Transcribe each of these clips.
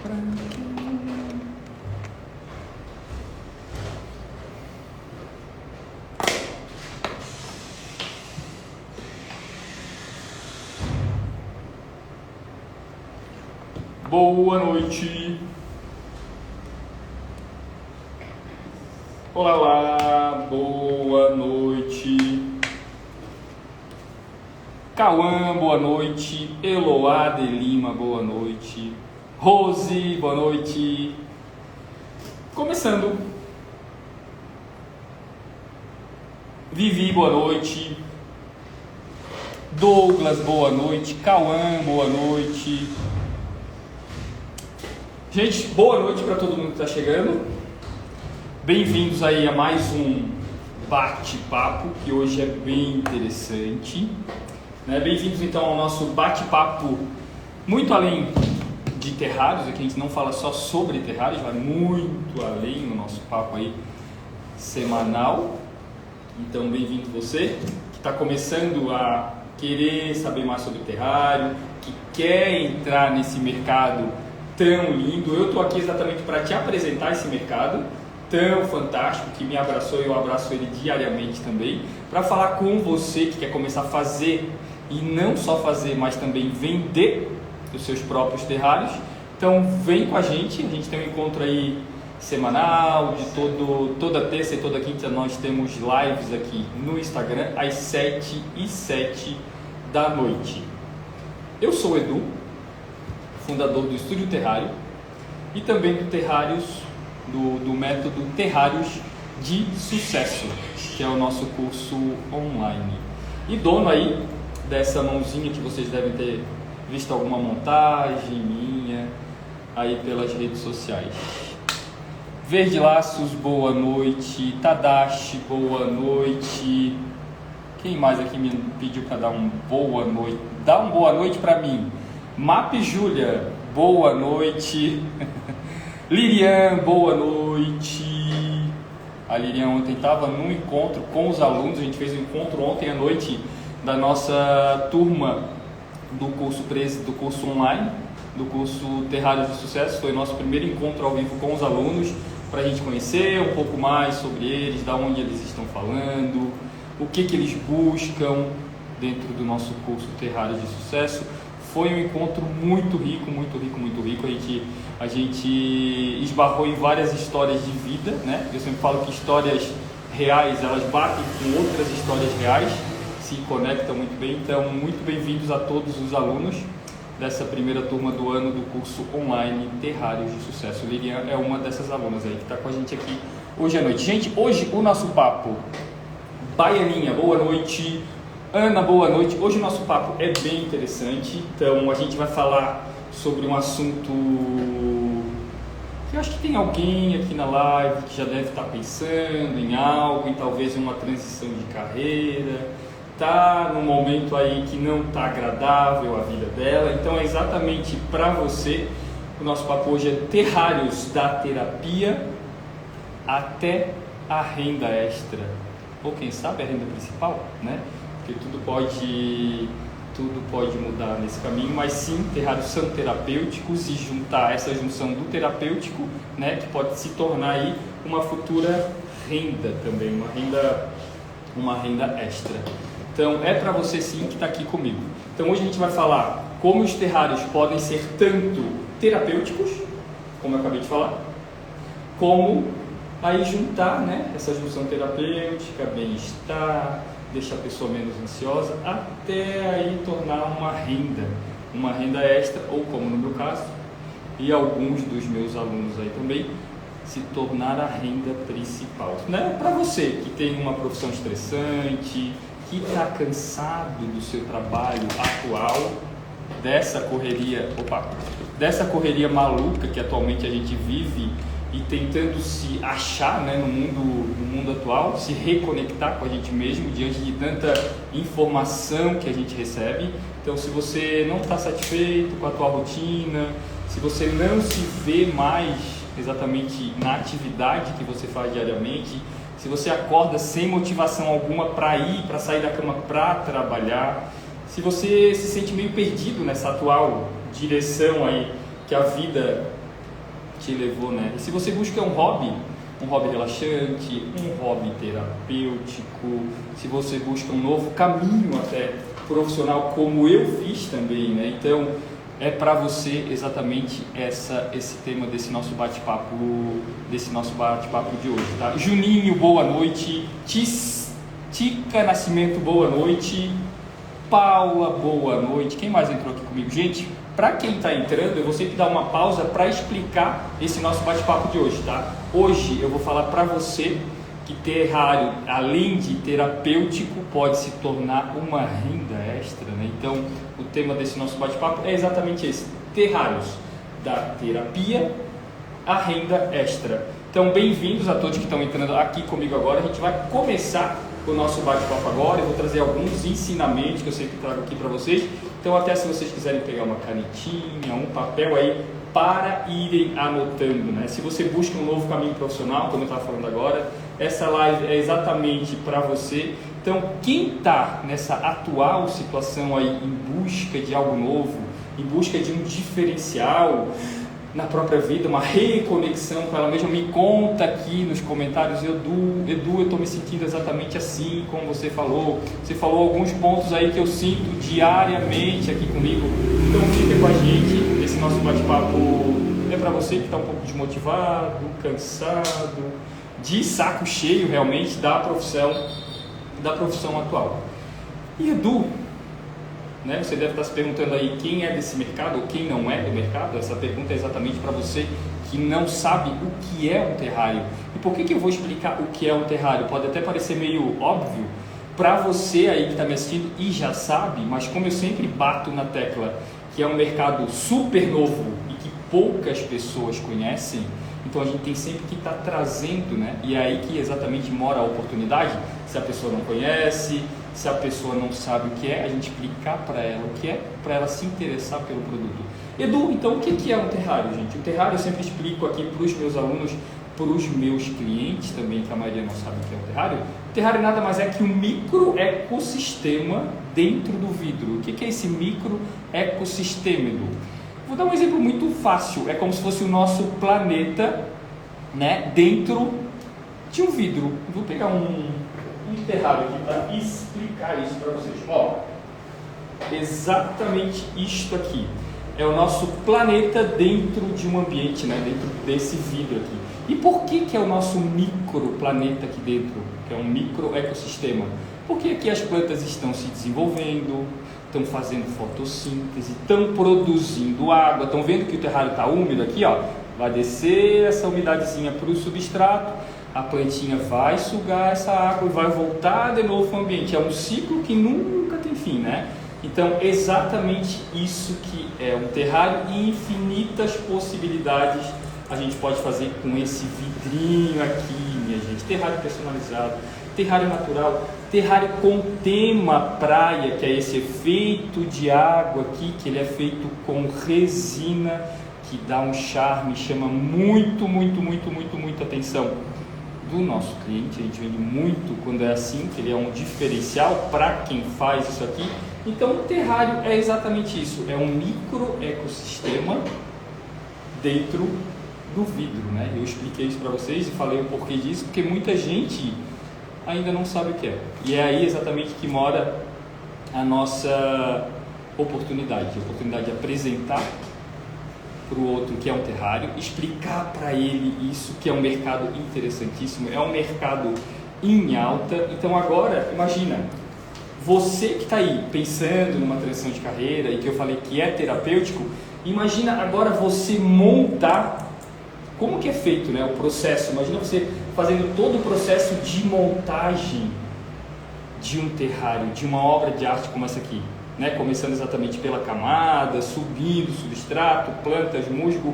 Boa noite. Olá, olá, boa noite. Cauã, boa noite. Eloá de Lima, boa noite. Rose, boa noite. Começando. Vivi, boa noite. Douglas, boa noite. Cauã, boa noite. Gente, boa noite para todo mundo que está chegando. Bem-vindos aí a mais um bate-papo, que hoje é bem interessante. Bem-vindos então ao nosso bate-papo muito além de terrários. Aqui a gente não fala só sobre terrários, vai muito além no nosso papo aí semanal. Então, bem-vindo você que está começando a querer saber mais sobre terrário, que quer entrar nesse mercado tão lindo. Eu estou aqui exatamente para te apresentar esse mercado tão fantástico que me abraçou e eu abraço ele diariamente também, para falar com você que quer começar a fazer e não só fazer, mas também vender os seus próprios terrários. Então vem com a gente tem um encontro aí semanal, de toda terça e toda quinta nós temos lives aqui no Instagram às 7h07 da noite. Eu sou o Edu, fundador do Estúdio Terrário e também do Terrários, do método Terrários de Sucesso, que é o nosso curso online. E dono aí dessa mãozinha que vocês devem ter visto alguma montagem minha aí pelas redes sociais. Verde Laços, boa noite. Tadashi, boa noite. Quem mais aqui me pediu para dar um boa noite? Dá um boa noite para mim. Map Júlia, boa noite. Lirian, boa noite. A Lirian ontem estava num encontro com os alunos. A gente fez um encontro ontem à noite da nossa turma do curso online, do curso Terrários de Sucesso. Foi o nosso primeiro encontro ao vivo com os alunos, para a gente conhecer um pouco mais sobre eles, da onde eles estão falando, o que eles buscam dentro do nosso curso Terrários de Sucesso. Foi um encontro muito rico, muito rico, muito rico. A gente esbarrou em várias histórias de vida, né? Eu sempre falo que histórias reais, elas batem com outras histórias reais, se conectam muito bem. Então, muito bem-vindos a todos os alunos dessa primeira turma do ano do curso online Terrários de Sucesso. Lilian é uma dessas alunas aí que está com a gente aqui hoje à noite. Gente, hoje o nosso papo, Baianinha, boa noite. Ana, boa noite. Hoje o nosso papo é bem interessante. Então a gente vai falar sobre um assunto que eu acho que tem alguém aqui na live que já deve estar pensando em algo, em talvez uma transição de carreira, tá num momento aí que não tá agradável a vida dela. Então é exatamente para você. O nosso papo hoje é terrários da terapia até a renda extra, ou quem sabe a renda principal, né? Porque tudo pode mudar nesse caminho, mas sim, terrários são terapêuticos e juntar essa junção do terapêutico, né, que pode se tornar aí uma futura renda também, uma renda extra. Então é para você sim que está aqui comigo. Então hoje a gente vai falar como os terrários podem ser tanto terapêuticos, como eu acabei de falar, como aí juntar, né, essa junção terapêutica, bem-estar, deixar a pessoa menos ansiosa, até aí tornar uma renda extra, ou como no meu caso, e alguns dos meus alunos aí também, se tornar a renda principal. Né? Para você que tem uma profissão estressante, que está cansado do seu trabalho atual, dessa correria maluca que atualmente a gente vive, e tentando se achar, né, no mundo atual, se reconectar com a gente mesmo diante de tanta informação que a gente recebe. Então, se você não está satisfeito com a tua rotina, se você não se vê mais exatamente na atividade que você faz diariamente, se você acorda sem motivação alguma para sair da cama para trabalhar, se você se sente meio perdido nessa atual direção aí que a vida te levou, né? E se você busca um hobby relaxante, um hobby terapêutico, se você busca um novo caminho até profissional, como eu fiz também, né? Então, é para você exatamente esse tema desse nosso bate-papo de hoje, tá? Juninho, boa noite. Tica Nascimento, boa noite. Paula, boa noite. Quem mais entrou aqui comigo? Gente, para quem está entrando, eu vou sempre dar uma pausa para explicar esse nosso bate-papo de hoje, tá? Hoje eu vou falar para você que terrário, além de terapêutico, pode se tornar uma renda extra, né? Então, o tema desse nosso bate-papo é exatamente esse: terrários, da terapia à renda extra. Então, bem-vindos a todos que estão entrando aqui comigo agora. A gente vai começar o nosso bate-papo agora. Eu vou trazer alguns ensinamentos que eu sempre trago aqui para vocês. Então, até se vocês quiserem pegar uma canetinha, um papel aí, para irem anotando, né? Se você busca um novo caminho profissional, como eu estava falando agora, essa live é exatamente para você. Então, quem está nessa atual situação aí em busca de algo novo, em busca de um diferencial na própria vida, uma reconexão com ela mesma, me conta aqui nos comentários: Edu, eu estou me sentindo exatamente assim como você falou. Você falou alguns pontos aí que eu sinto diariamente aqui comigo. Então fica com a gente, esse nosso bate-papo é para você que está um pouco desmotivado, cansado, de saco cheio realmente da profissão atual. E Edu, né, você deve estar se perguntando aí quem é desse mercado ou quem não é do mercado. Essa pergunta é exatamente para você que não sabe o que é um terrário. E por que eu vou explicar o que é um terrário? Pode até parecer meio óbvio para você aí que está me assistindo e já sabe, mas como eu sempre bato na tecla que é um mercado super novo e que poucas pessoas conhecem, então a gente tem sempre que estar trazendo, né? E é aí que exatamente mora a oportunidade. Se a pessoa não conhece, se a pessoa não sabe o que é, a gente explicar para ela o que é, para ela se interessar pelo produto. Edu, então o que é um terrário, gente? O terrário eu sempre explico aqui para os meus alunos, para os meus clientes também, que a maioria não sabe o que é um terrário. O terrário nada mais é que um microecossistema dentro do vidro. O que é esse microecossistema, Edu? Vou dar um exemplo muito fácil. É como se fosse o nosso planeta, né, dentro de um vidro. Vou pegar um terrário aqui para explicar isso para vocês. Ó, exatamente isto aqui é o nosso planeta dentro de um ambiente, né, dentro desse vidro aqui. E por que é o nosso microplaneta aqui dentro, que é um microecossistema? Porque aqui as plantas estão se desenvolvendo, estão fazendo fotossíntese, estão produzindo água. Estão vendo que o terrário está úmido aqui, ó? Vai descer essa umidadezinha para o substrato, a plantinha vai sugar essa água e vai voltar de novo para o ambiente. É um ciclo que nunca tem fim, né? Então, exatamente isso que é um terrário, e infinitas possibilidades a gente pode fazer com esse vidrinho aqui, minha gente. Terrário personalizado, terrário natural, terrário com tema praia, que é esse efeito de água aqui, que ele é feito com resina, que dá um charme, chama muito atenção do nosso cliente. A gente vende muito quando é assim, que ele é um diferencial para quem faz isso aqui. Então, o terrário é exatamente isso, é um microecossistema dentro do vidro, né? Eu expliquei isso para vocês e falei o porquê disso, porque muita gente ainda não sabe o que é. E é aí exatamente que mora a nossa oportunidade de apresentar para o outro que é um terrário, explicar para ele isso, que é um mercado interessantíssimo, é um mercado em alta. Então agora, imagina, você que está aí pensando numa transição de carreira e que eu falei que é terapêutico, imagina agora você montar, como que é feito, né, o processo. Imagina você fazendo todo o processo de montagem de um terrário, de uma obra de arte como essa aqui, né? Começando exatamente pela camada, subindo, substrato, plantas, musgo,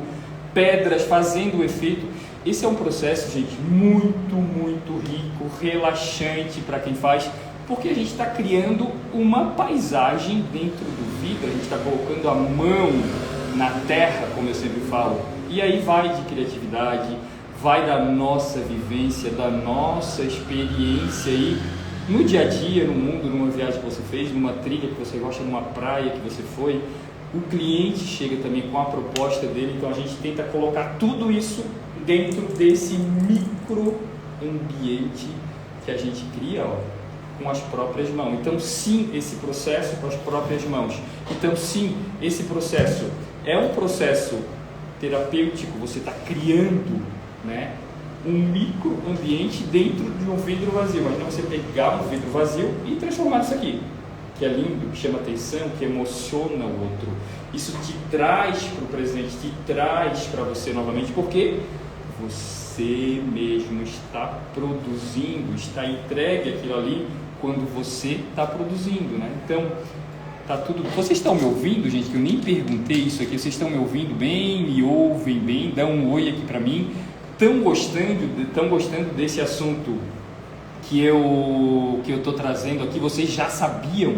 pedras, fazendo o efeito. Esse é um processo, gente, muito rico, relaxante para quem faz, porque a gente está criando uma paisagem dentro do vidro, a gente está colocando a mão na terra, como eu sempre falo, e aí vai de criatividade, vai da nossa vivência, da nossa experiência aí no dia a dia, no mundo, numa viagem que você fez, numa trilha que você gosta, numa praia que você foi, o cliente chega também com a proposta dele, então a gente tenta colocar tudo isso dentro desse microambiente que a gente cria, ó, com as próprias mãos. Então sim, esse processo com as próprias mãos. Então sim, esse processo é um processo terapêutico, você está criando, né, um microambiente dentro de um vidro vazio. Imagina você pegar um vidro vazio e transformar isso aqui, que é lindo, que chama atenção, que emociona o outro. Isso te traz para o presente, te traz para você novamente, porque você mesmo está produzindo, está entregue aquilo ali quando você está produzindo, né? Então, tá tudo... Vocês estão me ouvindo, gente? Que eu nem perguntei isso aqui. Vocês estão me ouvindo bem? Me ouvem bem? Dão um oi aqui para mim. Estão gostando desse assunto que eu estou trazendo aqui? Vocês já sabiam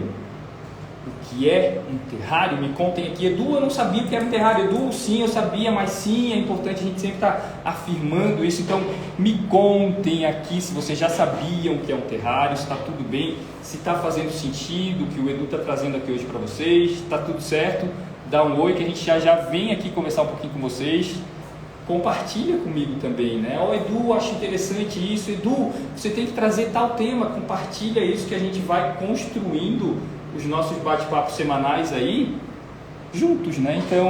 o que é um terrário? Me contem aqui. Edu, eu não sabia o que era um terrário. Edu, sim, eu sabia, mas sim, é importante a gente sempre estar afirmando isso. Então, me contem aqui se vocês já sabiam o que é um terrário, se está tudo bem, se está fazendo sentido o que o Edu está trazendo aqui hoje para vocês, está tudo certo. Dá um oi que a gente já vem aqui conversar um pouquinho com vocês. Compartilha comigo também, né? Ó, Edu, acho interessante isso. Edu, você tem que trazer tal tema. Compartilha isso que a gente vai construindo os nossos bate-papos semanais aí juntos, né? Então,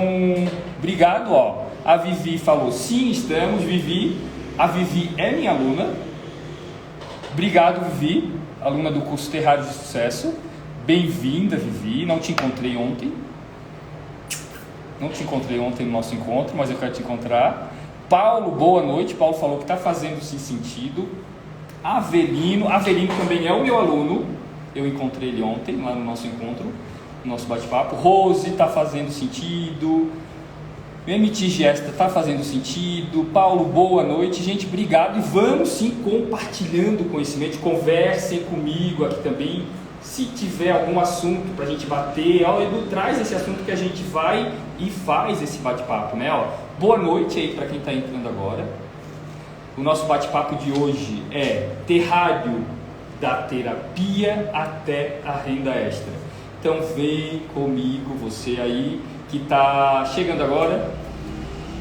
obrigado, ó. A Vivi falou, sim, estamos, Vivi. A Vivi é minha aluna. Obrigado, Vivi, aluna do curso Terrários de Sucesso. Bem-vinda, Vivi. Não te encontrei ontem. Não te encontrei ontem no nosso encontro, mas eu quero te encontrar. Paulo, boa noite. Paulo falou que está fazendo sim sentido. Avelino também é o meu aluno. Eu encontrei ele ontem, lá no nosso encontro, no nosso bate-papo. Rose, está fazendo sentido. MT Gesta, está fazendo sentido. Paulo, boa noite. Gente, obrigado. E vamos sim compartilhando conhecimento. Conversem comigo aqui também. Se tiver algum assunto para a gente bater, ó, Edu, traz esse assunto que a gente vai e faz esse bate-papo, né? Ó, boa noite aí para quem está entrando agora. O nosso bate-papo de hoje é terrário da terapia até a renda extra. Então vem comigo, você aí que está chegando agora.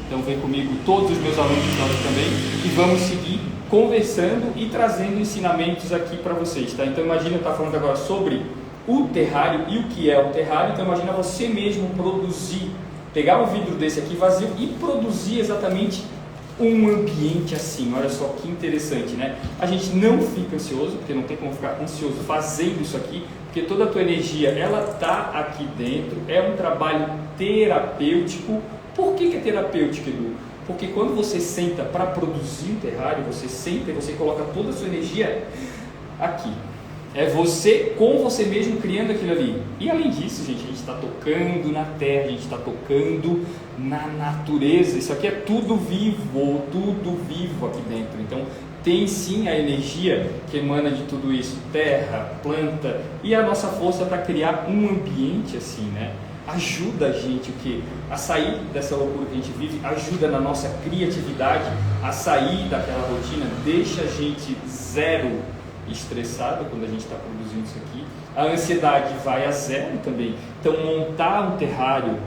Então vem comigo, todos os meus alunos estão aqui também, e vamos seguir conversando e trazendo ensinamentos aqui para vocês, tá? Então imagina eu estar falando agora sobre o terrário e o que é o terrário. Então imagina você mesmo produzir, pegar um vidro desse aqui vazio e produzir exatamente um ambiente assim. Olha só que interessante, né? A gente não fica ansioso, porque não tem como ficar ansioso fazendo isso aqui, porque toda a tua energia, ela tá aqui dentro, é um trabalho terapêutico. Por que é terapêutico, Edu? Porque quando você senta para produzir um terrário, você senta e você coloca toda a sua energia aqui. É você com você mesmo criando aquilo ali. E além disso, gente, a gente está tocando na terra, a gente está tocando na natureza. Isso aqui é tudo vivo aqui dentro. Então tem sim a energia que emana de tudo isso, terra, planta, e a nossa força para criar um ambiente assim, né? Ajuda a gente o quê? A sair dessa loucura que a gente vive, ajuda na nossa criatividade a sair daquela rotina, deixa a gente zero estressado quando a gente está produzindo isso aqui. A ansiedade vai a zero também. Então montar um terrário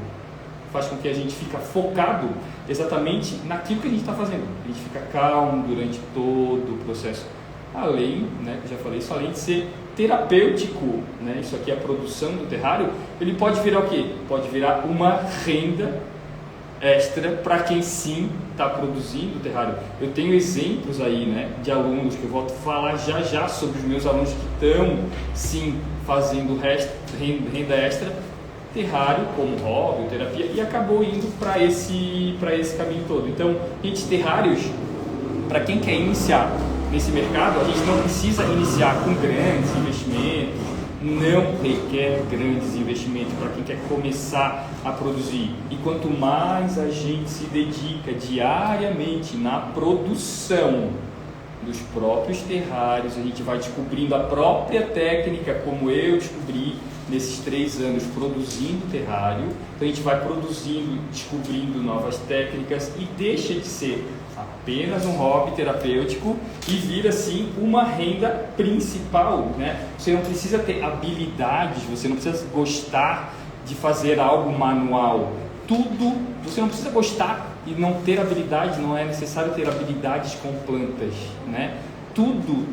faz com que a gente fique focado exatamente naquilo que a gente está fazendo. A gente fica calmo durante todo o processo. Além, né, que eu já falei isso, além de ser terapêutico, né, isso aqui é a produção do terrário, ele pode virar o quê? Pode virar uma renda extra para quem sim está produzindo o terrário. Eu tenho exemplos aí, né, de alunos que eu vou falar já sobre os meus alunos que estão sim fazendo renda extra, terrário como hobby, terapia, e acabou indo para esse caminho todo. Então, gente, terrários, para quem quer iniciar nesse mercado, a gente não precisa iniciar com grandes investimentos, não requer grandes investimentos para quem quer começar a produzir. E quanto mais a gente se dedica diariamente na produção dos próprios terrários, a gente vai descobrindo a própria técnica, como eu descobri nesses 3 anos produzindo terrário. Então a gente vai produzindo, descobrindo novas técnicas e deixa de ser apenas um hobby terapêutico e vira assim uma renda principal, né? Você não precisa ter habilidades, você não precisa gostar de fazer algo manual. Tudo, você não precisa gostar e não ter habilidade, não é necessário ter habilidades com plantas, né? Tudo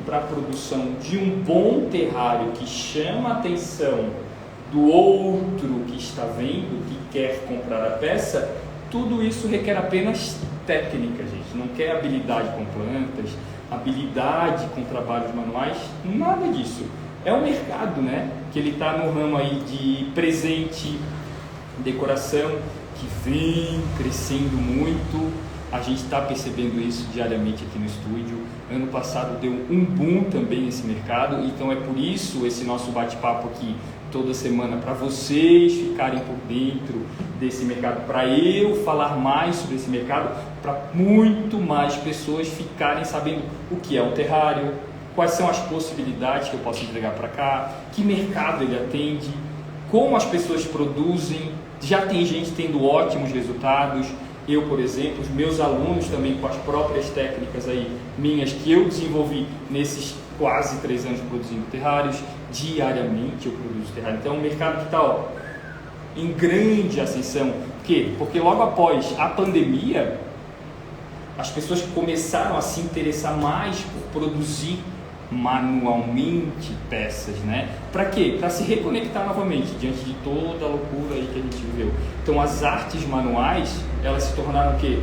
para a produção de um bom terrário que chama a atenção do outro que está vendo, que quer comprar a peça, tudo isso requer apenas técnica, gente. Não quer habilidade com plantas, habilidade com trabalhos manuais, nada disso. É o mercado, né? Que ele está no ramo aí de presente, decoração, que vem crescendo muito. A gente está percebendo isso diariamente aqui no estúdio. Ano passado deu um boom também nesse mercado, então é por isso esse nosso bate-papo aqui toda semana, para vocês ficarem por dentro desse mercado, para eu falar mais sobre esse mercado, para muito mais pessoas ficarem sabendo o que é um terrário, quais são as possibilidades que eu posso entregar para cá, que mercado ele atende, como as pessoas produzem. Já tem gente tendo ótimos resultados. Eu, por exemplo, os meus alunos também com as próprias técnicas aí minhas que eu desenvolvi nesses quase 3 anos produzindo terrários. Diariamente eu produzo terrário. Então é um mercado que está em grande ascensão. Por quê? Porque logo após a pandemia, as pessoas começaram a se interessar mais por produzir manualmente peças, né? Para quê? Para se reconectar novamente diante de toda a loucura aí que a gente viveu. Então as artes manuais, elas se tornaram o quê?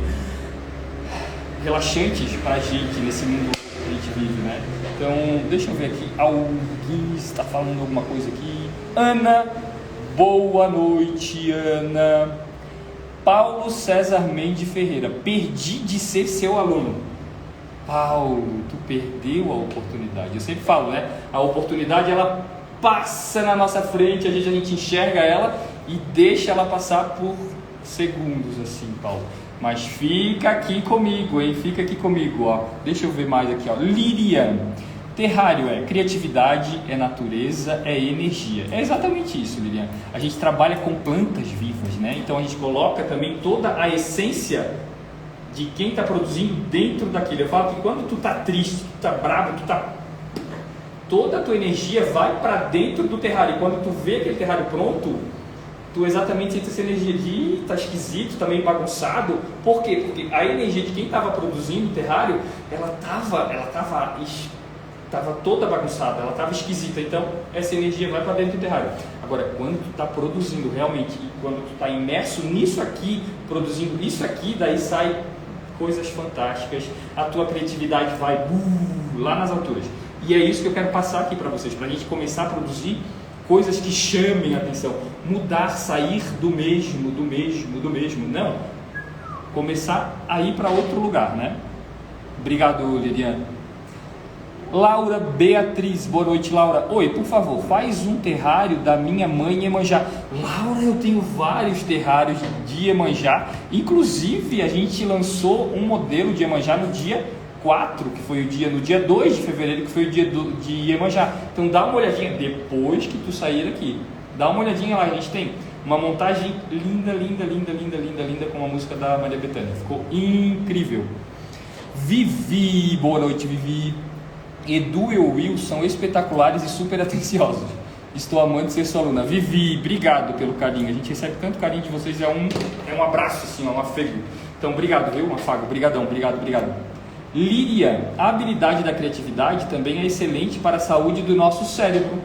Relaxantes para a gente nesse mundo que a gente vive, né? Então, deixa eu ver aqui, alguém está falando alguma coisa aqui. Ana, boa noite, Ana. Paulo César Mendes Ferreira, perdi de ser seu aluno. Paulo, tu perdeu a oportunidade. Eu sempre falo, né? A oportunidade, ela passa na nossa frente, às vezes a gente enxerga ela e deixa ela passar por segundos, assim, Paulo. Mas fica aqui comigo, hein? Fica aqui comigo, ó. Deixa eu ver mais aqui, ó. Lilian, terrário é criatividade, é natureza, é energia. É exatamente isso, Lilian. A gente trabalha com plantas vivas, né? Então a gente coloca também toda a essência de quem está produzindo dentro daquilo. Eu falo que quando tu tá triste, tu tá bravo, toda a tua energia vai para dentro do terrário. E quando tu vê aquele terrário pronto, tu exatamente sente essa energia de tá esquisito, tá meio bagunçado. Por quê? Porque a energia de quem estava produzindo o terrário, ela tava toda bagunçada, ela estava esquisita. Então essa energia vai para dentro do terrário. Agora, quando tu está produzindo realmente, e quando tu está imerso nisso aqui, produzindo isso aqui, daí sai coisas fantásticas, a tua criatividade vai lá nas alturas. E é isso que eu quero passar aqui para vocês, para a gente começar a produzir coisas que chamem a atenção, mudar, sair do mesmo, não, começar a ir para outro lugar, né? Obrigado, Liliane. Laura Beatriz, boa noite, Laura. Oi, por favor, faz um terrário da minha mãe Iemanjá. Laura, eu tenho vários terrários de Iemanjá, inclusive a gente lançou um modelo de Iemanjá no dia 4, que foi no dia 2 de fevereiro, que foi o dia de Iemanjá. Então dá uma olhadinha, depois que tu sair daqui, dá uma olhadinha lá, a gente tem uma montagem linda, com uma música da Maria Bethânia, ficou incrível. Vivi, boa noite, Vivi. Edu e o Will são espetaculares e super atenciosos. Estou amando ser sua aluna. Vivi, obrigado pelo carinho. A gente recebe tanto carinho de vocês, é um abraço, assim, um afego. Então, obrigado, viu? Um afago, obrigadão, obrigado. Líria, a habilidade da criatividade também é excelente para a saúde do nosso cérebro.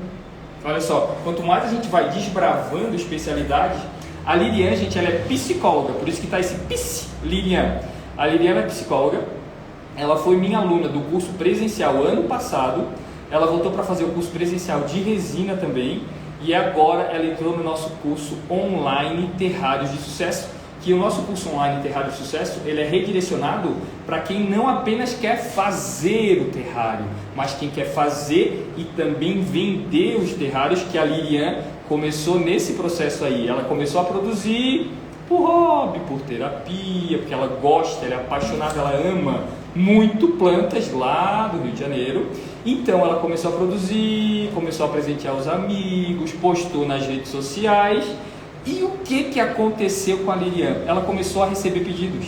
Olha só, quanto mais a gente vai desbravando especialidades, a Lilian, gente, ela é psicóloga, por isso que está esse psi, Lilian. A Lilian é psicóloga. Ela foi minha aluna do curso presencial ano passado, ela voltou para fazer o curso presencial de resina também, e agora ela entrou no nosso curso online Terrários de Sucesso, que o nosso curso online Terrários de Sucesso, ele é redirecionado para quem não apenas quer fazer o terrário, mas quem quer fazer e também vender os terrários, que a Lilian começou nesse processo aí. Ela começou a produzir por hobby, por terapia, porque ela gosta, ela é apaixonada, ela ama muito plantas lá do Rio de Janeiro. Então ela começou a produzir, começou a presentear os amigos, postou nas redes sociais. E o que aconteceu com a Lilian? Ela começou a receber pedidos.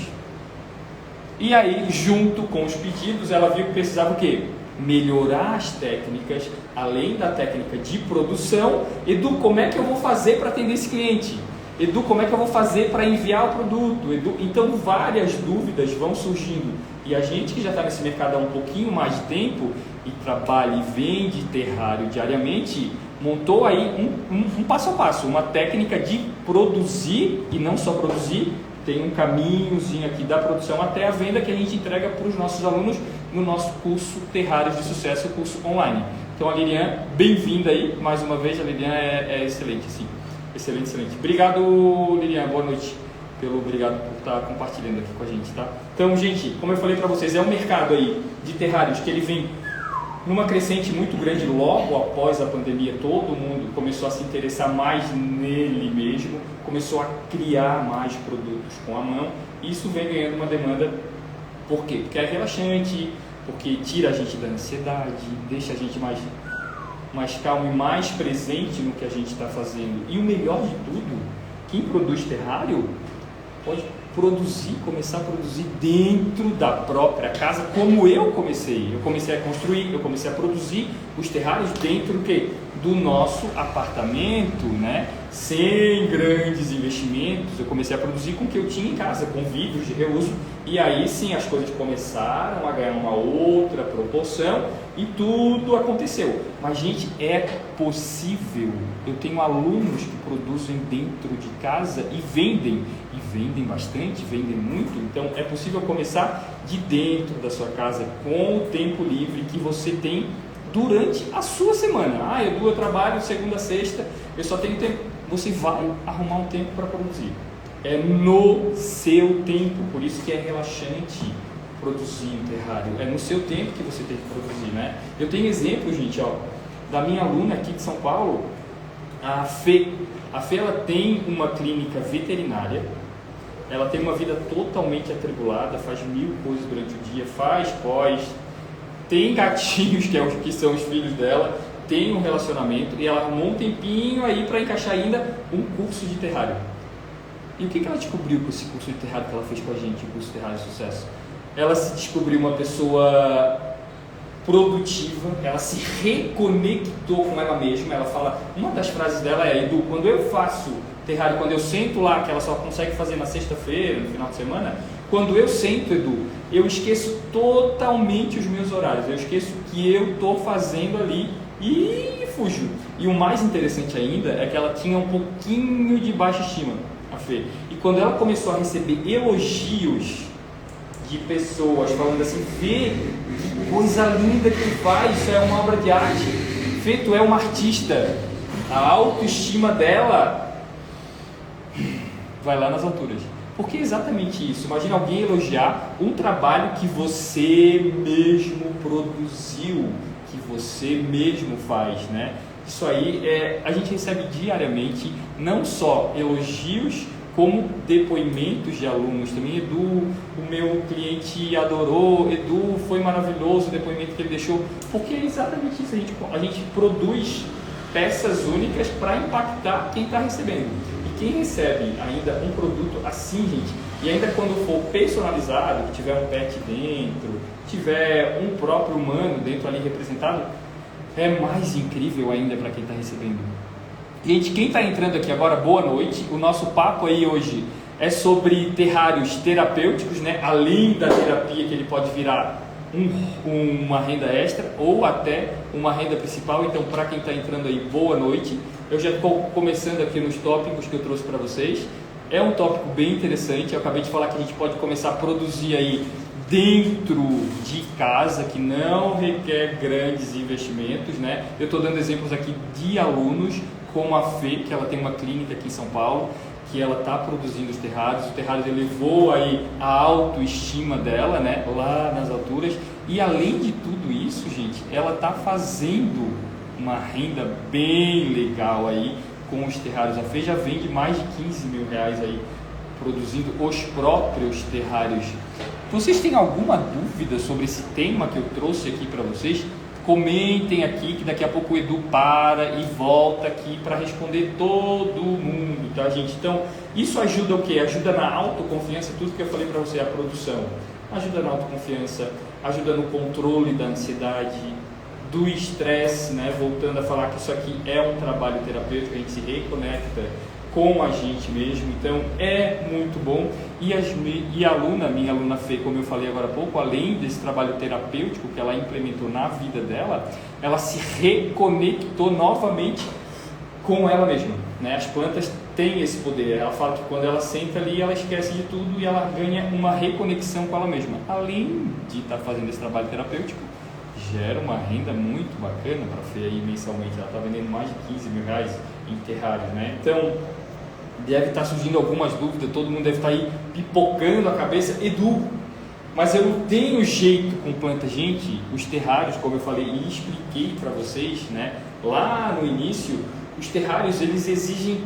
E aí, junto com os pedidos, ela viu que precisava o quê? melhorar as técnicas, além da técnica de produção. Edu, como é que eu vou fazer para atender esse cliente? Edu, como é que eu vou fazer para enviar o produto? Edu, então várias dúvidas vão surgindo. E a gente que já está nesse mercado há um pouquinho mais de tempo e trabalha e vende terrário diariamente, montou aí um passo a passo, uma técnica de produzir, e não só produzir, tem um caminhozinho aqui da produção até a venda que a gente entrega para os nossos alunos no nosso curso Terrários de Sucesso, curso online. Então a Lilian, bem-vinda aí, mais uma vez, a Lilian é excelente, sim. Excelente, excelente. Obrigado, Lilian, boa noite. Obrigado por estar compartilhando aqui com a gente, tá? Então, gente, como eu falei para vocês, é um mercado aí de terrários que ele vem numa crescente muito grande logo após a pandemia. Todo mundo começou a se interessar mais nele mesmo, começou a criar mais produtos com a mão. Isso vem ganhando uma demanda. Por quê? Porque é relaxante, porque tira a gente da ansiedade, deixa a gente mais calmo e mais presente no que a gente está fazendo. E o melhor de tudo, quem produz terrário pode começar a produzir dentro da própria casa, como eu comecei. Eu comecei a construir, eu comecei a produzir os terrários dentro do nosso apartamento, né? Sem grandes investimentos. Eu comecei a produzir com o que eu tinha em casa, com vidros de reuso, e aí sim as coisas começaram a ganhar uma outra proporção e tudo aconteceu. Mas, gente, é possível. Eu tenho alunos que produzem dentro de casa e vendem bastante, vendem muito. Então é possível começar de dentro da sua casa, com o tempo livre que você tem durante a sua semana. Edu, eu trabalho segunda a sexta, eu só tenho tempo. Você vai arrumar um tempo para produzir. É no seu tempo, por isso que é relaxante produzir um terrário. É no seu tempo que você tem que produzir, né? Eu tenho exemplo, gente, da minha aluna aqui de São Paulo, a Fê. A Fê, ela tem uma clínica veterinária. Ela tem uma vida totalmente atribulada, faz 1000 coisas durante o dia, faz pós, tem gatinhos que são os filhos dela, tem um relacionamento, e ela arrumou um tempinho aí para encaixar ainda um curso de terrário. E o que ela descobriu com esse curso de terrário que ela fez com a gente, o curso Terrário de Sucesso? Ela se descobriu uma pessoa produtiva, ela se reconectou com ela mesma. Ela fala, uma das frases dela é: Edu, quando eu faço terrário, quando eu sento lá, que ela só consegue fazer na sexta-feira, no final de semana, quando eu sento, Edu, eu esqueço totalmente os meus horários, eu esqueço o que eu estou fazendo ali e fujo. E o mais interessante ainda é que ela tinha um pouquinho de baixa estima, a Fê, e quando ela começou a receber elogios de pessoas falando assim: Fê, que coisa linda que tu faz, isso é uma obra de arte, Fê, tu é uma artista, a autoestima dela vai lá nas alturas. Porque é exatamente isso. Imagina alguém elogiar um trabalho que você mesmo produziu, que você mesmo faz, né? Isso aí a gente recebe diariamente, não só elogios, como depoimentos de alunos também. Edu, o meu cliente adorou, Edu, foi maravilhoso o depoimento que ele deixou. Porque é exatamente isso, a gente produz peças únicas para impactar quem está recebendo. Quem recebe ainda um produto assim, gente, e ainda quando for personalizado, que tiver um pet dentro, tiver um próprio humano dentro ali representado, é mais incrível ainda para quem está recebendo. Gente, quem está entrando aqui agora, boa noite. O nosso papo aí hoje é sobre terrários terapêuticos, né? Além da terapia, que ele pode virar uma renda extra ou até uma renda principal. Então, para quem está entrando aí, boa noite. Eu já estou começando aqui nos tópicos que eu trouxe para vocês. É um tópico bem interessante. Eu acabei de falar que a gente pode começar a produzir aí dentro de casa, que não requer grandes investimentos, né? Eu estou dando exemplos aqui de alunos, como a Fê, que ela tem uma clínica aqui em São Paulo, que ela está produzindo os terrários. O terrário elevou aí a autoestima dela, né? Lá nas alturas. E além de tudo isso, gente, ela está fazendo uma renda bem legal aí com os terrários. A Fê já vende mais de 15 mil reais aí produzindo os próprios terrários. Vocês têm alguma dúvida sobre esse tema que eu trouxe aqui para vocês? Comentem aqui que daqui a pouco o Edu para e volta aqui para responder todo mundo, tá, gente? Então, isso ajuda o quê? Ajuda na autoconfiança, tudo que eu falei para você, a produção. ajuda na autoconfiança, ajuda no controle da ansiedade, do estresse, né? Voltando a falar que isso aqui é um trabalho terapêutico, a gente se reconecta com a gente mesmo, então é muito bom. E a aluna, minha aluna Fê, como eu falei agora há pouco, além desse trabalho terapêutico que ela implementou na vida dela, ela se reconectou novamente com ela mesma, né? As plantas têm esse poder. Ela fala que quando ela senta ali, ela esquece de tudo e ela ganha uma reconexão com ela mesma. Além de estar fazendo esse trabalho terapêutico, gera uma renda muito bacana para a Fê aí mensalmente. Ela está vendendo mais de 15 mil reais em terrários, né? Então, deve estar surgindo algumas dúvidas, todo mundo deve estar aí pipocando a cabeça. Edu, mas eu não tenho jeito com planta. Gente, os terrários, como eu falei e expliquei para vocês, né, lá no início, os terrários eles exigem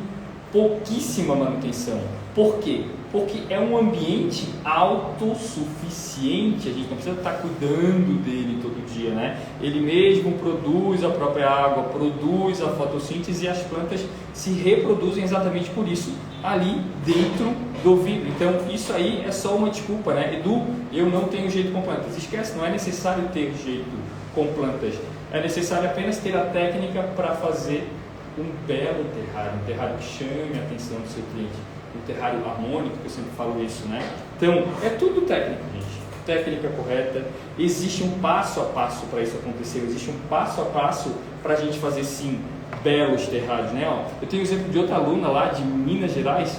pouquíssima manutenção. Por quê? Porque é um ambiente autossuficiente, a gente não precisa estar cuidando dele todo dia, né? Ele mesmo produz a própria água, produz a fotossíntese e as plantas se reproduzem exatamente por isso ali dentro do vidro. Então isso aí é só uma desculpa, né? Edu, eu não tenho jeito com plantas. Esquece, não é necessário ter jeito com plantas. É necessário apenas ter a técnica para fazer um belo terrário, um terrário que chame a atenção do seu cliente. Um terrário harmônico, que eu sempre falo isso, né? Então, é tudo técnico, gente. Técnica correta. Existe um passo a passo para isso acontecer. Existe um passo a passo para a gente fazer, sim, belos terrários, né? Ó, eu tenho o exemplo de outra aluna lá de Minas Gerais,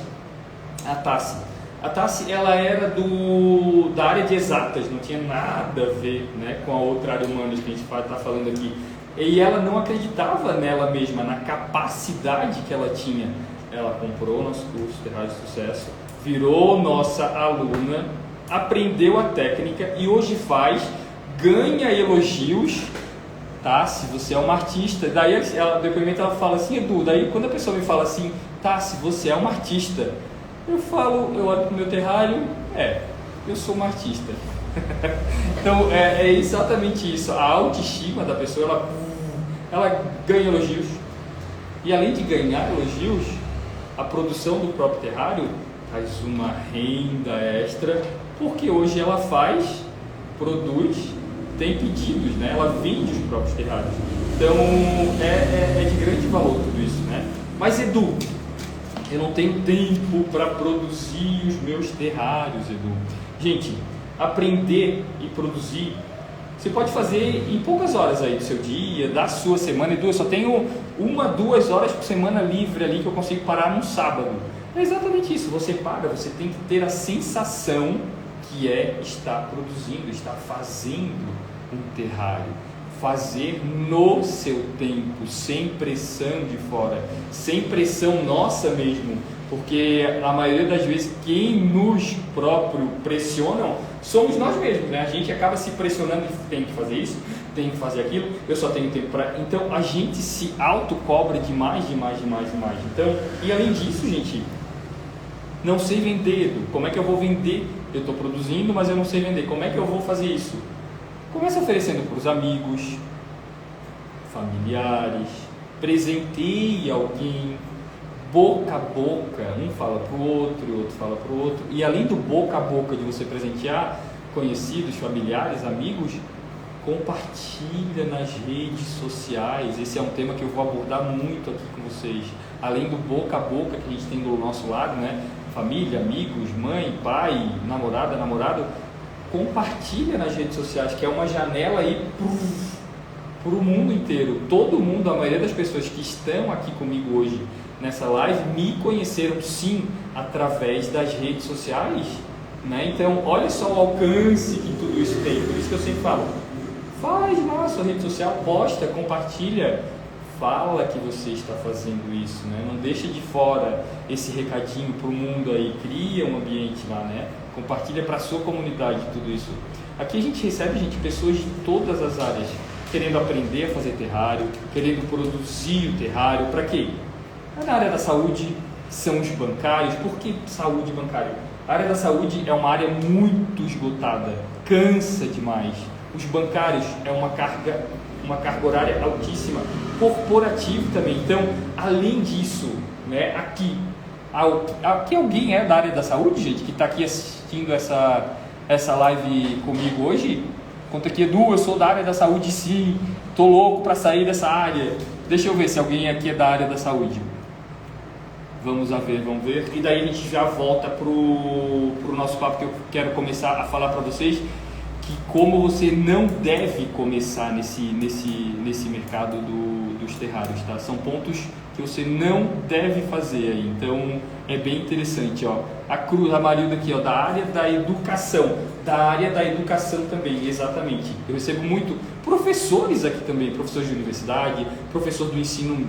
a Tassi. A Tassi, ela era da área de exatas, não tinha nada a ver, né, com a outra área humana que a gente está falando aqui. E ela não acreditava nela mesma, na capacidade que ela tinha. Ela comprou nosso curso Terrário de Sucesso, virou nossa aluna, aprendeu a técnica e hoje ganha elogios, tá? Se você é uma artista, daí ela, no depoimento ela fala assim, Edu, daí quando a pessoa me fala assim, tá, se você é uma artista, eu olho pro meu terrário, eu sou uma artista. Então é exatamente isso, a autoestima da pessoa, ela ganha elogios, e além de ganhar elogios, a produção do próprio terrário traz uma renda extra, porque hoje ela produz, tem pedidos, né? Ela vende os próprios terrários. Então é de grande valor tudo isso, né? Mas Edu, eu não tenho tempo para produzir os meus terrários, Edu. Gente, aprender e produzir você pode fazer em poucas horas aí do seu dia, da sua semana. Edu, eu só tenho 1-2 horas por semana livre ali que eu consigo parar num sábado. É exatamente isso, você você tem que ter a sensação que é estar produzindo, estar fazendo um terrário. Fazer no seu tempo, sem pressão de fora, sem pressão nossa mesmo, porque a maioria das vezes quem nos próprio pressionam somos nós mesmos, né? A gente acaba se pressionando e tem que fazer isso, tem que fazer aquilo, eu só tenho tempo para... Então a gente se autocobra demais. Então, e além disso, gente, não sei vender, Edu. Como é que eu vou vender? Eu estou produzindo, mas eu não sei vender. Como é que eu vou fazer isso? Começa oferecendo para os amigos, familiares, presenteie alguém, boca a boca, um fala para o outro fala para o outro. E além do boca a boca de você presentear conhecidos, familiares, amigos, compartilha nas redes sociais. Esse é um tema que eu vou abordar muito aqui com vocês. Além do boca a boca que a gente tem do nosso lado, né? Família, amigos, mãe, pai, namorada, namorado. Compartilha nas redes sociais, que é uma janela aí para o mundo inteiro. Todo mundo, a maioria das pessoas que estão aqui comigo hoje nessa live, me conheceram sim através das redes sociais, né? Então, olha só o alcance que tudo isso tem. Por isso que eu sempre falo, faz lá a sua rede social, posta, compartilha, fala que você está fazendo isso, né? Não deixa de fora esse recadinho para o mundo aí, cria um ambiente lá, né? Compartilha para a sua comunidade tudo isso. Aqui a gente recebe, gente, pessoas de todas as áreas, querendo aprender a fazer terrário, querendo produzir o terrário. Para quê? Na área da saúde são os bancários. Por que saúde bancária? A área da saúde é uma área muito esgotada, cansa demais. Os bancários é uma carga horária altíssima, corporativo também. Então, além disso, né, aqui alguém é da área da saúde, gente, que está aqui assistindo essa live comigo hoje? Conta aqui, Edu, eu sou da área da saúde sim, tô louco para sair dessa área. Deixa eu ver se alguém aqui é da área da saúde. Vamos ver. E daí a gente já volta pro nosso papo, que eu quero começar a falar para vocês que como você não deve começar nesse mercado dos terrários, tá? São pontos que você não deve fazer aí, então é bem interessante, ó. A Cruz, a Marilda aqui, ó, da área da educação também, exatamente. Eu recebo muito professores aqui também, professores de universidade, professor do ensino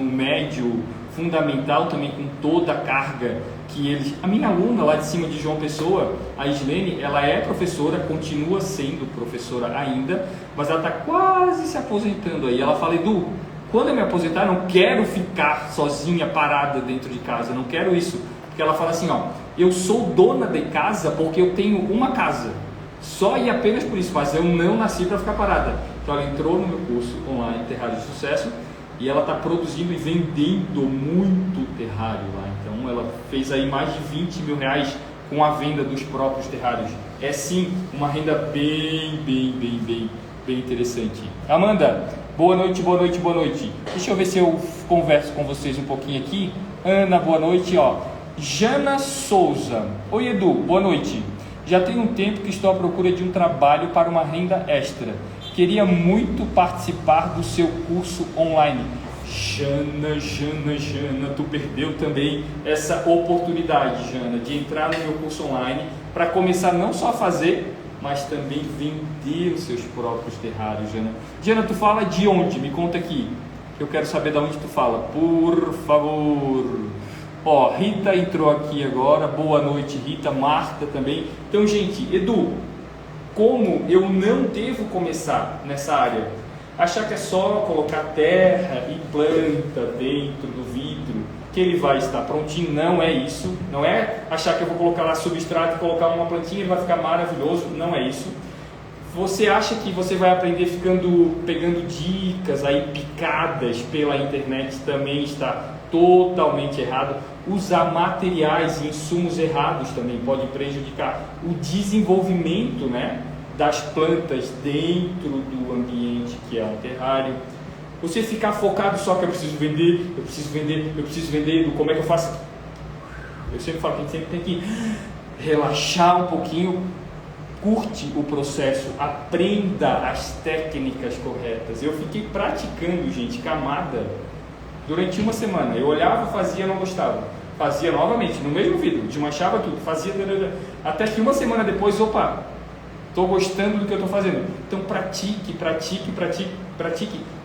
médio, fundamental também, com toda a carga que eles... A minha aluna lá de cima de João Pessoa, a Islene, ela é professora, continua sendo professora ainda, mas ela está quase se aposentando aí. Ela fala, Edu, quando eu me aposentar, não quero ficar sozinha, parada dentro de casa, não quero isso. Porque ela fala assim, ó, eu sou dona de casa porque eu tenho uma casa, só e apenas por isso, mas eu não nasci para ficar parada. Então ela entrou no meu curso online Terrário de Sucesso e ela está produzindo e vendendo muito terrário lá. Então ela fez aí mais de 20 mil reais com a venda dos próprios terrários. É sim uma renda bem interessante. Amanda, boa noite. Deixa eu ver se eu converso com vocês um pouquinho aqui. Ana, boa noite, ó. Jana Souza, oi Edu, boa noite. Já tem um tempo que estou à procura de um trabalho para uma renda extra. Queria muito participar do seu curso online. Jana, tu perdeu também essa oportunidade, Jana, de entrar no meu curso online para começar não só a fazer, mas também vender os seus próprios terrários, Jana. Jana, tu fala de onde? Me conta aqui, que eu quero saber de onde tu fala, por favor. Ó, Rita entrou aqui agora, boa noite Rita, Marta também. Então gente, Edu, como eu não devo começar nessa área? Achar que é só colocar terra e planta dentro do vidro, que ele vai estar prontinho, não é isso. Não é achar que eu vou colocar lá substrato e colocar uma plantinha e ele vai ficar maravilhoso, não é isso. Você acha que você vai aprender pegando dicas aí picadas pela internet, também está totalmente errado. Usar materiais e insumos errados também pode prejudicar o desenvolvimento, né, das plantas dentro do ambiente que é um terrário. Você ficar focado só que eu preciso vender, como é que eu faço? Eu sempre falo que a gente sempre tem que relaxar um pouquinho, curte o processo, aprenda as técnicas corretas. Eu fiquei praticando, gente, camada durante uma semana. Eu olhava, fazia, não gostava. Fazia novamente, no mesmo vídeo, desmanchava tudo, fazia, até que uma semana depois, opa, estou gostando do que eu estou fazendo. Então pratique,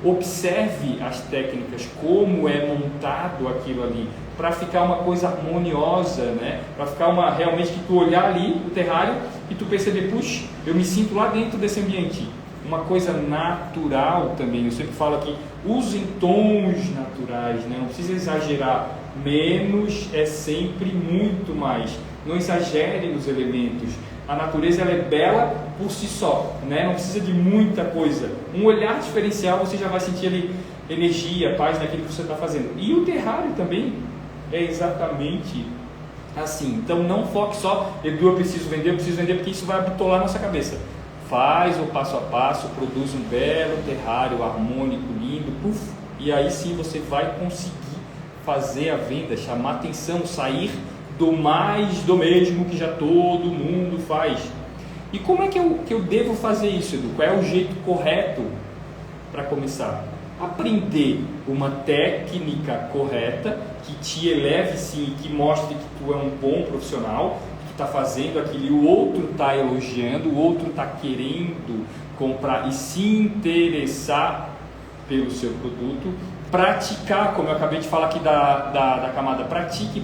observe as técnicas, como é montado aquilo ali, para ficar uma coisa harmoniosa, né? Para ficar realmente que tu olhar ali o terrário e tu perceber, puxa, eu me sinto lá dentro desse ambiente. Uma coisa natural também, eu sempre falo aqui, usem tons naturais, né? Não precisa exagerar, menos é sempre muito mais. Não exagere nos elementos. A natureza ela é bela por si só, né? Não precisa de muita coisa. Um olhar diferencial, você já vai sentir ali energia, paz naquilo que você está fazendo. E o terrário também é exatamente assim. Então não foque só, Edu, eu preciso vender, porque isso vai bitolar na nossa cabeça. Faz o passo a passo, produz um belo terrário harmônico, lindo, e aí sim você vai conseguir fazer a venda, chamar atenção, sair do mais do mesmo que já todo mundo faz. E como é que eu devo fazer isso, Edu? Qual é o jeito correto para começar? Aprender uma técnica correta que te eleve sim, que mostre que tu é um bom profissional, que está fazendo aquilo e o outro está elogiando, o outro está querendo comprar e se interessar pelo seu produto. Praticar, como eu acabei de falar aqui da camada, pratique,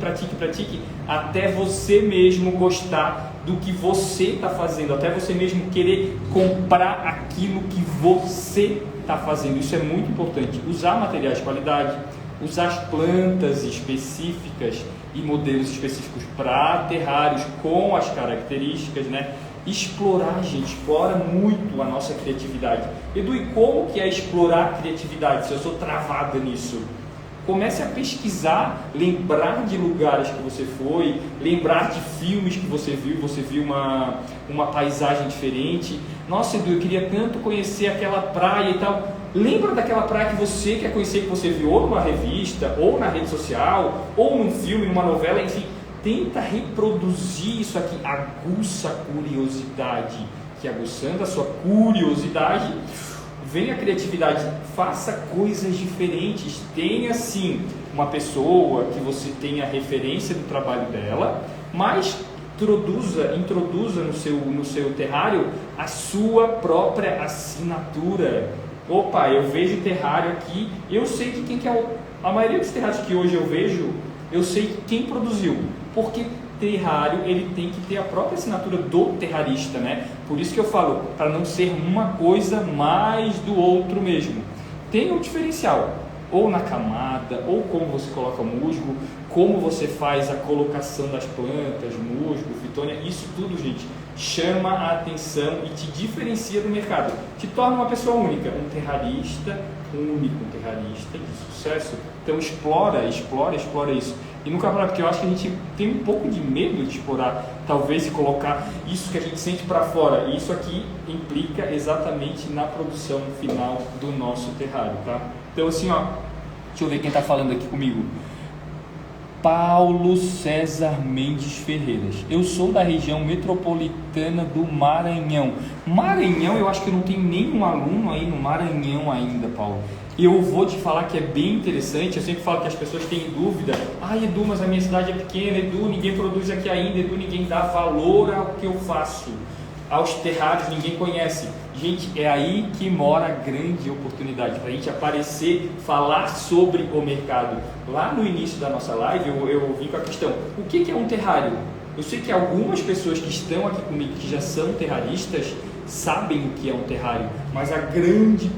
até você mesmo gostar do que você está fazendo, até você mesmo querer comprar aquilo que você está fazendo. Isso é muito importante. Usar materiais de qualidade, usar as plantas específicas e modelos específicos para terrários com as características, né? Explorar, gente, explora muito a nossa criatividade. Edu, e como que é explorar a criatividade se eu sou travada nisso? Comece a pesquisar, lembrar de lugares que você foi, lembrar de filmes que você viu uma paisagem diferente. Nossa, Edu, eu queria tanto conhecer aquela praia e tal. Lembra daquela praia que você quer conhecer, que você viu ou numa revista, ou na rede social, ou num filme, numa novela, enfim. Tenta reproduzir isso aqui, aguça a curiosidade, que aguçando a sua curiosidade, vem a criatividade, faça coisas diferentes, tenha sim uma pessoa que você tenha referência do trabalho dela, mas introduza no seu terrário a sua própria assinatura. Opa, eu vejo terrário aqui, eu sei que quem que é a maioria dos terrários que hoje eu vejo, eu sei quem produziu, porque terrário ele tem que ter a própria assinatura do terrarista, né? Por isso que eu falo, para não ser uma coisa mais do outro mesmo. Tem um diferencial, ou na camada, ou como você coloca musgo, como você faz a colocação das plantas, musgo, fitônia, isso tudo, gente, chama a atenção e te diferencia do mercado, te torna uma pessoa única, um terrarista único, um terrarista de sucesso. Então explora isso. E nunca parar, porque eu acho que a gente tem um pouco de medo de explorar, talvez, e colocar isso que a gente sente para fora. E isso aqui implica exatamente na produção final do nosso terrário, tá? Então assim, ó, deixa eu ver quem está falando aqui comigo. Paulo César Mendes Ferreiras. Eu sou da região metropolitana do Maranhão. Maranhão, eu acho que eu não tenho nenhum aluno aí no Maranhão ainda, Paulo. Eu vou te falar que é bem interessante. Eu sempre falo que as pessoas têm dúvida. Ah, Edu, mas a minha cidade é pequena. Edu, ninguém produz aqui ainda. Edu, ninguém dá valor ao que eu faço. Aos terrários, ninguém conhece. Gente, é aí que mora a grande oportunidade para a gente aparecer, falar sobre o mercado. Lá no início da nossa live, eu vim com a questão: o que é um terrário? Eu sei que algumas pessoas que estão aqui comigo, que já são terraristas, sabem o que é um terrário, mas a grande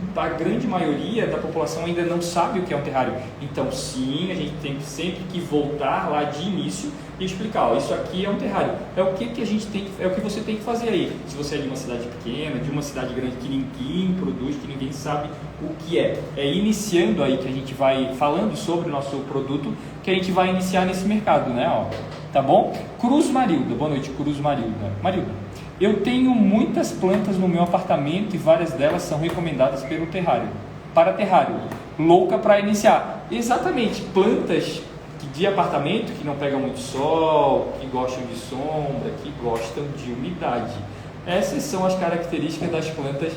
maioria da população ainda não sabe o que é um terrário. Então sim, a gente tem sempre que voltar lá de início e explicar, ó, isso aqui é um terrário, é o que a gente tem, é o que você tem que fazer aí. Se você é de uma cidade pequena, de uma cidade grande que ninguém produz, que ninguém sabe o que é iniciando aí que a gente vai falando sobre o nosso produto, que a gente vai iniciar nesse mercado, né, ó, tá bom? Cruz Marilda, boa noite, Cruz Marilda. Eu tenho muitas plantas no meu apartamento e várias delas são recomendadas para terrário. Louca para iniciar. Exatamente, plantas de apartamento que não pegam muito sol, que gostam de sombra, que gostam de umidade. Essas são as características das plantas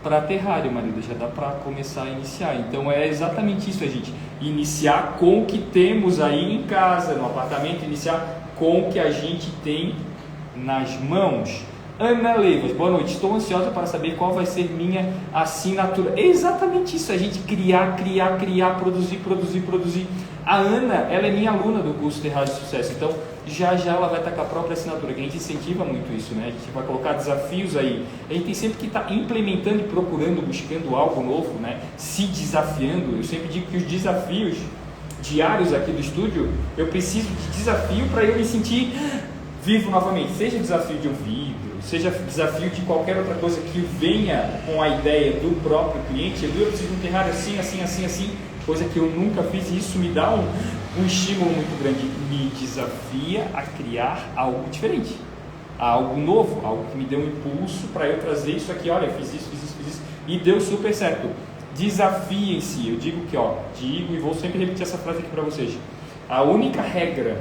para terrário, Marilda, já dá para começar a iniciar. Então é exatamente isso, a gente iniciar com o que temos aí em casa, no apartamento, iniciar com o que a gente tem nas mãos. Ana Leivas, boa noite, estou ansiosa para saber qual vai ser minha assinatura. É exatamente isso, a gente criar, produzir. A Ana, ela é minha aluna do curso Terrário de Sucesso, então já ela vai estar com a própria assinatura, que a gente incentiva muito isso, né? A gente vai colocar desafios aí, a gente tem sempre que estar implementando e procurando, buscando algo novo, né? Se desafiando. Eu sempre digo que os desafios diários aqui do estúdio, eu preciso de desafio para eu me sentir vivo novamente, seja desafio de um vídeo, seja desafio de qualquer outra coisa que venha com a ideia do próprio cliente. Eu preciso de um terrário assim, coisa que eu nunca fiz, e isso me dá um estímulo muito grande, me desafia a criar algo diferente, algo novo, algo que me dê um impulso para eu trazer isso aqui. Olha, eu fiz isso, e deu super certo. Desafiem-se, eu digo e vou sempre repetir essa frase aqui para vocês: a única regra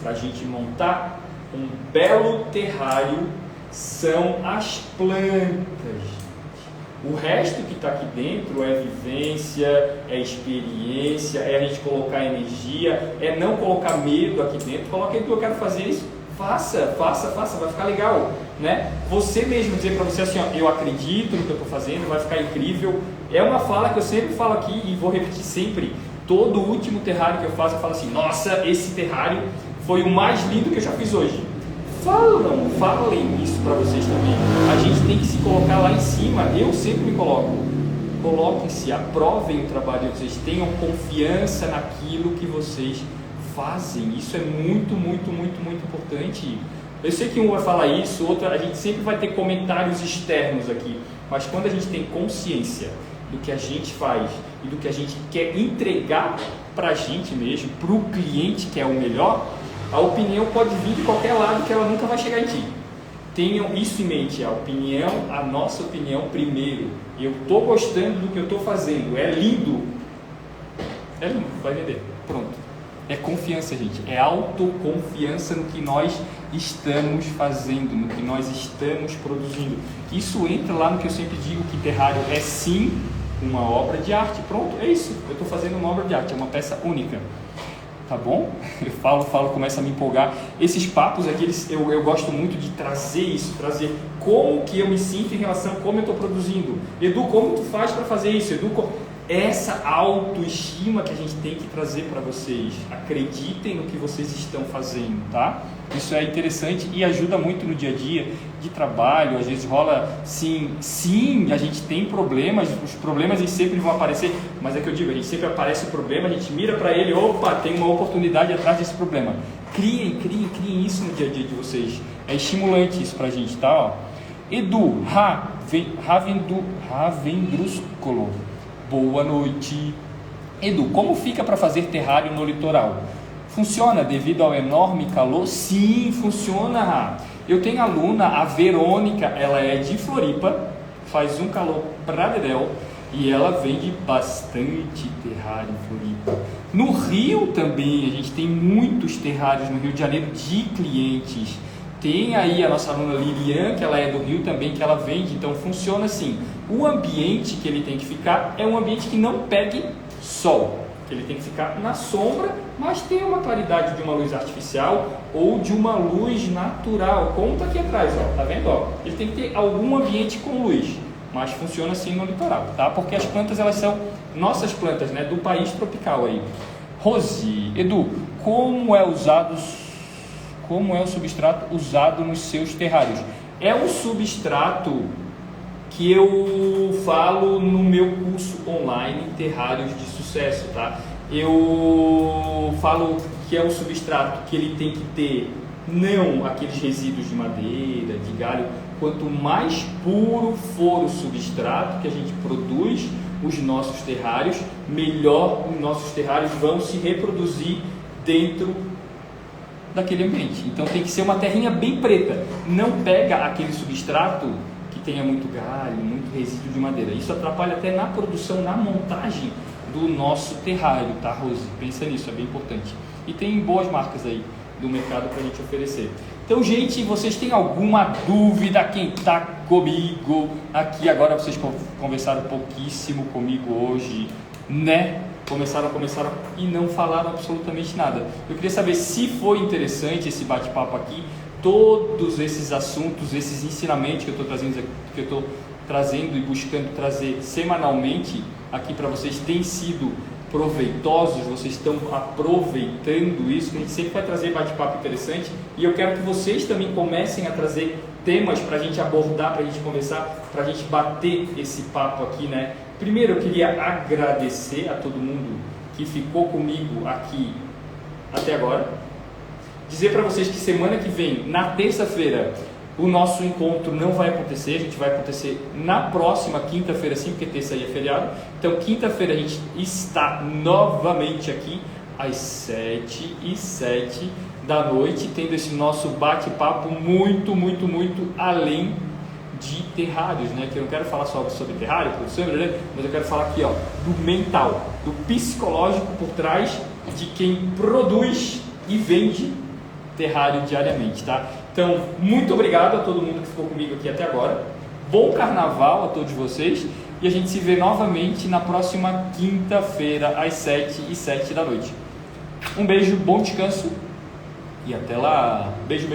para a gente montar um belo terrário são as plantas. O resto que está aqui dentro é vivência, é experiência, é a gente colocar energia, é não colocar medo aqui dentro. Coloca aí, eu quero fazer isso, faça, vai ficar legal, né? Você mesmo dizer para você assim, ó, eu acredito no que eu estou fazendo, vai ficar incrível. É uma fala que eu sempre falo aqui e vou repetir sempre. Todo o último terrário que eu faço, eu falo assim: nossa, esse terrário foi o mais lindo que eu já fiz hoje. Falem isso para vocês também. A gente tem que se colocar lá em cima. Eu sempre me coloco. Coloquem-se, aprovem o trabalho de vocês, tenham confiança naquilo que vocês fazem. Isso é muito importante. Eu sei que um vai falar isso, outro, a gente sempre vai ter comentários externos aqui, mas quando a gente tem consciência do que a gente faz e do que a gente quer entregar para a gente mesmo, para o cliente que é o melhor, a opinião pode vir de qualquer lado que ela nunca vai chegar em ti. Tenham isso em mente, a nossa opinião primeiro. Eu estou gostando do que eu estou fazendo, é lindo, vai vender, pronto. É confiança, gente, é autoconfiança no que nós estamos fazendo, no que nós estamos produzindo. Isso entra lá no que eu sempre digo, que terrário é sim uma obra de arte, pronto, é isso, eu estou fazendo uma obra de arte, é uma peça única. Tá bom? Eu falo, começa a me empolgar. Esses papos aqui, eu gosto muito de trazer isso, trazer como que eu me sinto em relação a como eu estou produzindo. Edu, como tu faz para fazer isso? Edu, essa autoestima que a gente tem que trazer para vocês. Acreditem no que vocês estão fazendo, tá? Isso é interessante e ajuda muito no dia a dia de trabalho. Às vezes rola, sim, a gente tem problemas, os problemas eles sempre vão aparecer, mas é que eu digo, a gente sempre aparece o problema, a gente mira para ele, opa, tem uma oportunidade atrás desse problema. Criem isso no dia a dia de vocês. É estimulante isso pra gente, tá? Ó. Edu, Ravendrúsculo. Boa noite. Edu, como fica para fazer terrário no litoral? Funciona devido ao enorme calor? Sim, funciona. Eu tenho aluna, a Verônica, ela é de Floripa, faz um calor pra dedéu e ela vende bastante terrário em Floripa. No Rio também, a gente tem muitos terrários no Rio de Janeiro de clientes. Tem aí a nossa aluna Lilian, que ela é do Rio também, que ela vende, então funciona assim. O ambiente que ele tem que ficar é um ambiente que não pegue sol. Ele tem que ficar na sombra, mas tem uma claridade de uma luz artificial ou de uma luz natural, como está aqui atrás, ó, tá vendo? Ó? Ele tem que ter algum ambiente com luz, mas funciona assim no litoral, tá? Porque as plantas, elas são nossas plantas, né? Do país tropical aí. Rose, Edu, como é o substrato usado nos seus terrários? É um substrato que eu falo no meu curso online Terrários de Sucesso, tá? Eu falo que é um substrato que ele tem que ter não aqueles resíduos de madeira, de galho. Quanto mais puro for o substrato que a gente produz os nossos terrários, melhor os nossos terrários vão se reproduzir dentro daquele ambiente. Então tem que ser uma terrinha bem preta. Não pega aquele substrato que tenha muito galho, muito resíduo de madeira. Isso atrapalha até na produção, na montagem do nosso terrário, tá, Rose? Pensa nisso, é bem importante. E tem boas marcas aí do mercado para a gente oferecer. Então, gente, vocês têm alguma dúvida? Quem está comigo aqui agora, vocês conversaram pouquíssimo comigo hoje, né? Começaram e não falaram absolutamente nada. Eu queria saber se foi interessante esse bate-papo aqui. Todos esses assuntos, esses ensinamentos que eu estou trazendo e buscando trazer semanalmente aqui para vocês têm sido proveitosos, vocês estão aproveitando isso, que a gente sempre vai trazer bate-papo interessante e eu quero que vocês também comecem a trazer temas para a gente abordar, para a gente conversar, para a gente bater esse papo aqui, né? Primeiro eu queria agradecer a todo mundo que ficou comigo aqui até agora. Dizer para vocês que semana que vem, na terça-feira, o nosso encontro não vai acontecer, a gente vai acontecer na próxima quinta-feira, sim, porque terça aí é feriado. Então, quinta-feira a gente está novamente aqui às 7h07 da noite, tendo esse nosso bate-papo muito além de terrários, né? Que eu não quero falar só sobre terrário, produção, mas eu quero falar aqui, ó, do mental, do psicológico por trás de quem produz e vende terrário diariamente, tá? Então, muito obrigado a todo mundo que ficou comigo aqui até agora. Bom carnaval a todos vocês e a gente se vê novamente na próxima quinta-feira às 7h07 da noite. Um beijo, bom descanso e até lá. Beijo.